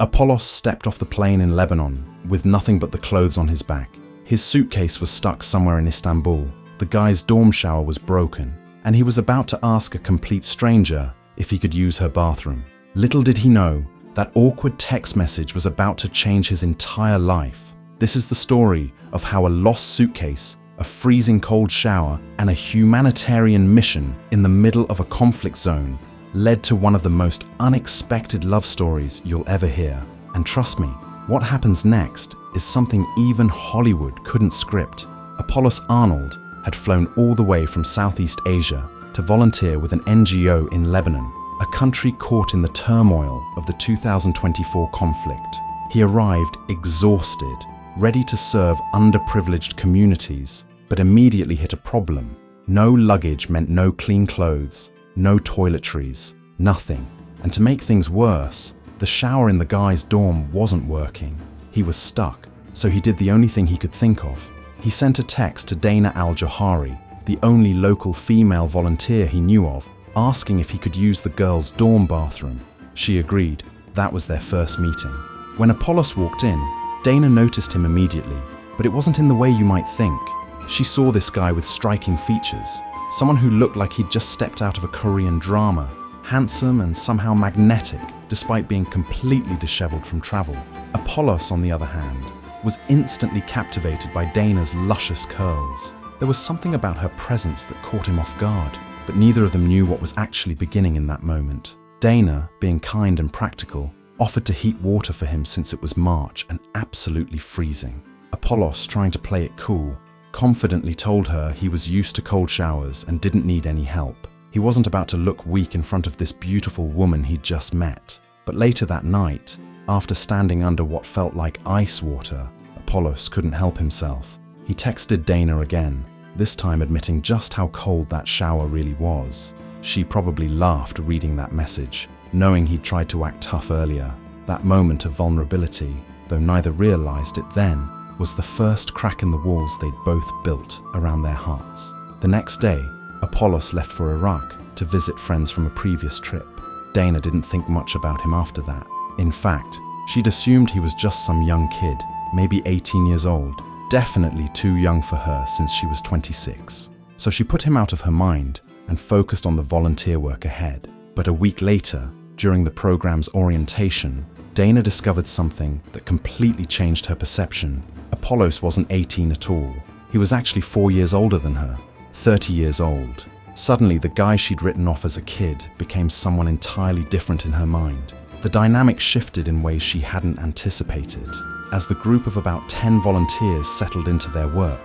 Apollos stepped off the plane in Lebanon with nothing but the clothes on his back. His suitcase was stuck somewhere in Istanbul, the guy's dorm shower was broken, and he was about to ask a complete stranger if he could use her bathroom. Little did he know that awkward text message was about to change his entire life. This is the story of how a lost suitcase, a freezing cold shower, and a humanitarian mission in the middle of a conflict zone led to one of the most unexpected love stories you'll ever hear. And trust me, what happens next is something even Hollywood couldn't script. Apollos Arnold had flown all the way from Southeast Asia to volunteer with an NGO in Lebanon, a country caught in the turmoil of the 2024 conflict. He arrived exhausted, ready to serve underprivileged communities, but immediately hit a problem. No luggage meant no clean clothes, no toiletries, nothing. And to make things worse, the shower in the guy's dorm wasn't working. He was stuck, so he did the only thing he could think of. He sent a text to Dana Al-Johari, the only local female volunteer he knew of, asking if he could use the girl's dorm bathroom. She agreed. That was their first meeting. When Apollos walked in, Dana noticed him immediately, but it wasn't in the way you might think. She saw this guy with striking features, someone who looked like he'd just stepped out of a Korean drama, handsome and somehow magnetic, despite being completely disheveled from travel. Apollos, on the other hand, was instantly captivated by Dana's luscious curls. There was something about her presence that caught him off guard, but neither of them knew what was actually beginning in that moment. Dana, being kind and practical, offered to heat water for him since it was March and absolutely freezing. Apollos, trying to play it cool, confidently told her he was used to cold showers and didn't need any help. He wasn't about to look weak in front of this beautiful woman he'd just met. But later that night, after standing under what felt like ice water, Apollos couldn't help himself. He texted Dana again, this time admitting just how cold that shower really was. She probably laughed reading that message, knowing he'd tried to act tough earlier. That moment of vulnerability, though neither realized it then, was the first crack in the walls they'd both built around their hearts. The next day, Apollos left for Iraq to visit friends from a previous trip. Dana didn't think much about him after that. In fact, she'd assumed he was just some young kid, maybe 18 years old, definitely too young for her since she was 26. So she put him out of her mind and focused on the volunteer work ahead. But a week later, during the program's orientation, Dana discovered something that completely changed her perception. Apollos wasn't 18 at all. He was actually 4 years older than her, 30 years old. Suddenly, the guy she'd written off as a kid became someone entirely different in her mind. The dynamic shifted in ways she hadn't anticipated. As the group of about 10 volunteers settled into their work,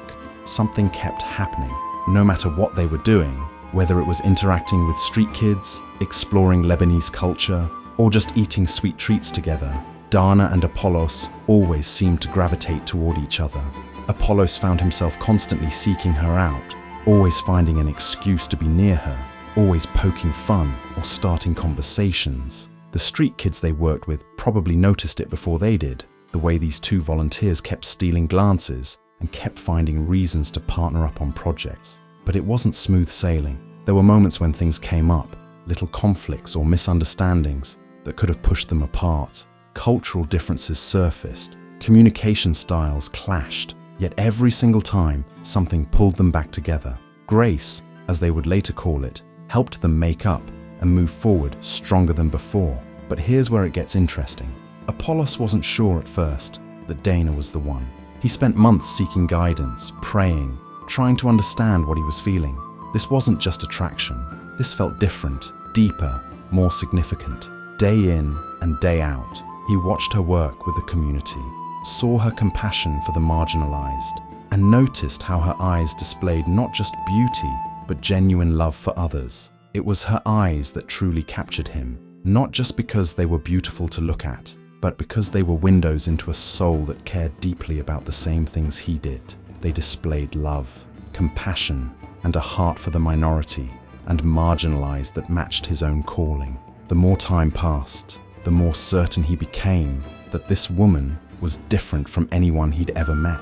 something kept happening. No matter what they were doing, whether it was interacting with street kids, exploring Lebanese culture, or just eating sweet treats together, Dana and Apollos always seemed to gravitate toward each other. Apollos found himself constantly seeking her out, always finding an excuse to be near her, always poking fun or starting conversations. The street kids they worked with probably noticed it before they did, the way these two volunteers kept stealing glances and kept finding reasons to partner up on projects. But it wasn't smooth sailing. There were moments when things came up, little conflicts or misunderstandings that could have pushed them apart. Cultural differences surfaced, communication styles clashed, yet every single time something pulled them back together. Grace, as they would later call it, helped them make up and move forward stronger than before. But here's where it gets interesting. Apollos wasn't sure at first that Dana was the one. He spent months seeking guidance, praying, trying to understand what he was feeling. This wasn't just attraction. This felt different, deeper, more significant. Day in and day out, he watched her work with the community, saw her compassion for the marginalized, and noticed how her eyes displayed not just beauty, but genuine love for others. It was her eyes that truly captured him, not just because they were beautiful to look at, but because they were windows into a soul that cared deeply about the same things he did. They displayed love, compassion, and a heart for the minority and marginalized that matched his own calling. The more time passed, the more certain he became that this woman was different from anyone he'd ever met.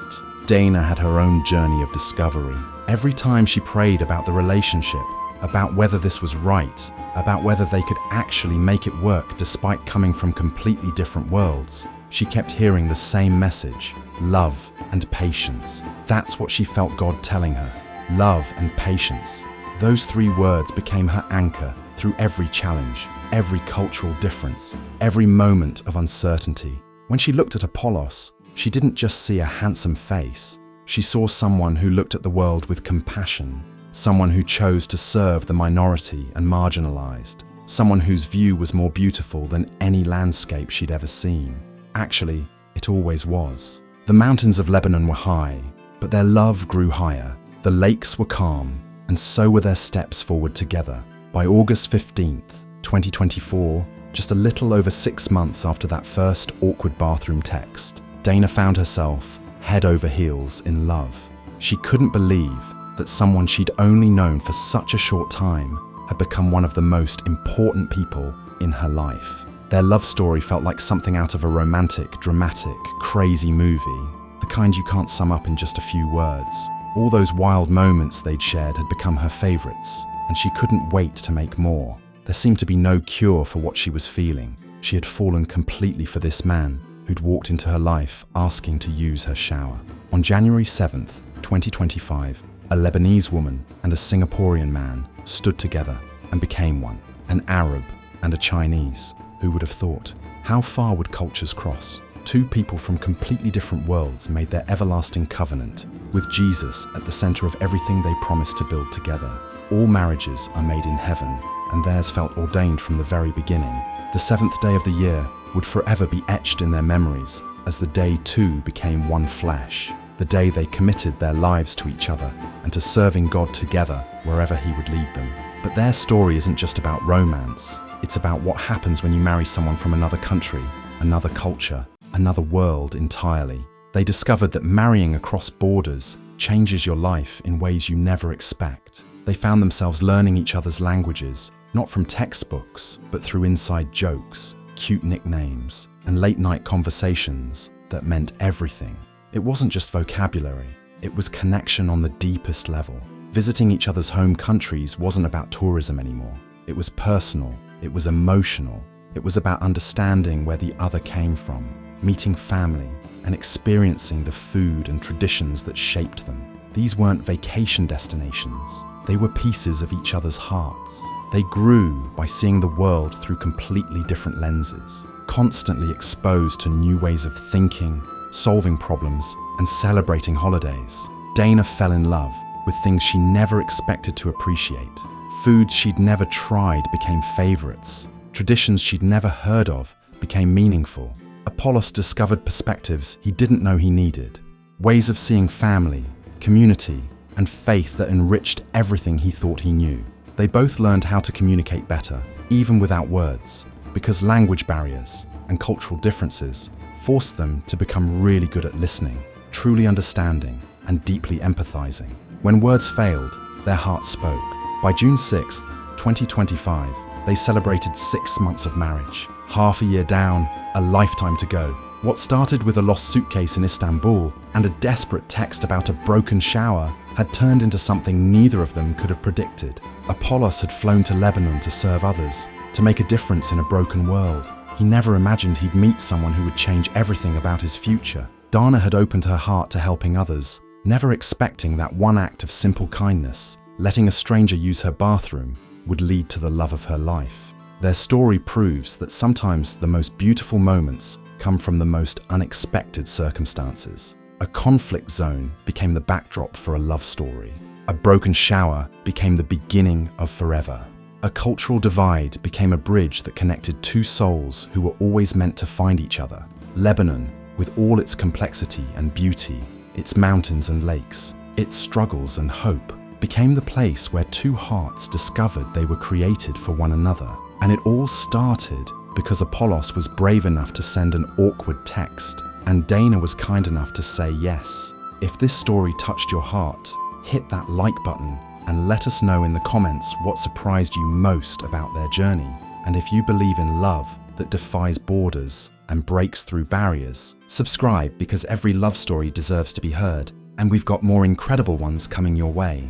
Dana had her own journey of discovery. Every time she prayed about the relationship, about whether this was right, about whether they could actually make it work despite coming from completely different worlds. She kept hearing the same message: love and patience. That's what she felt God telling her. Love and patience. Those three words became her anchor through every challenge, every cultural difference, every moment of uncertainty. When she looked at Apollos, she didn't just see a handsome face. She saw someone who looked at the world with compassion, someone who chose to serve the minority and marginalized, someone whose view was more beautiful than any landscape she'd ever seen. Actually, it always was. The mountains of Lebanon were high, but their love grew higher. The lakes were calm, and so were their steps forward together. By August 15th, 2024, just a little over 6 months after that first awkward bathroom text, Dana found herself head over heels in love. She couldn't believe that someone she'd only known for such a short time had become one of the most important people in her life. Their love story felt like something out of a romantic, dramatic, crazy movie, the kind you can't sum up in just a few words. All those wild moments they'd shared had become her favorites, and she couldn't wait to make more. There seemed to be no cure for what she was feeling. She had fallen completely for this man who'd walked into her life asking to use her shower. On January 7th, 2025, a Lebanese woman and a Singaporean man stood together and became one. An Arab and a Chinese. Who would have thought? How far would cultures cross? Two people from completely different worlds made their everlasting covenant, with Jesus at the center of everything they promised to build together. All marriages are made in heaven, and theirs felt ordained from the very beginning. The seventh day of the year would forever be etched in their memories, as the day too became one flesh, the day they committed their lives to each other and to serving God together wherever He would lead them. But their story isn't just about romance. It's about what happens when you marry someone from another country, another culture, another world entirely. They discovered that marrying across borders changes your life in ways you never expect. They found themselves learning each other's languages, not from textbooks, but through inside jokes, cute nicknames, and late-night conversations that meant everything. It wasn't just vocabulary, it was connection on the deepest level. Visiting each other's home countries wasn't about tourism anymore. It was personal, it was emotional, it was about understanding where the other came from, meeting family, and experiencing the food and traditions that shaped them. These weren't vacation destinations, they were pieces of each other's hearts. They grew by seeing the world through completely different lenses, constantly exposed to new ways of thinking, solving problems, and celebrating holidays. Dana fell in love with things she never expected to appreciate. Foods she'd never tried became favorites. Traditions she'd never heard of became meaningful. Apollos discovered perspectives he didn't know he needed. Ways of seeing family, community, and faith that enriched everything he thought he knew. They both learned how to communicate better, even without words, because language barriers and cultural differences forced them to become really good at listening, truly understanding, and deeply empathizing. When words failed, their hearts spoke. By June 6th, 2025, they celebrated 6 months of marriage. Half a year down, a lifetime to go. What started with a lost suitcase in Istanbul and a desperate text about a broken shower had turned into something neither of them could have predicted. Apollos had flown to Lebanon to serve others, to make a difference in a broken world. He never imagined he'd meet someone who would change everything about his future. Dana had opened her heart to helping others, never expecting that one act of simple kindness, letting a stranger use her bathroom, would lead to the love of her life. Their story proves that sometimes the most beautiful moments come from the most unexpected circumstances. A conflict zone became the backdrop for a love story. A broken shower became the beginning of forever. A cultural divide became a bridge that connected two souls who were always meant to find each other. Lebanon, with all its complexity and beauty, its mountains and lakes, its struggles and hope, became the place where two hearts discovered they were created for one another. And it all started because Apollos was brave enough to send an awkward text, and Dana was kind enough to say yes. If this story touched your heart, hit that like button and let us know in the comments what surprised you most about their journey. And if you believe in love that defies borders and breaks through barriers, subscribe because every love story deserves to be heard, and we've got more incredible ones coming your way.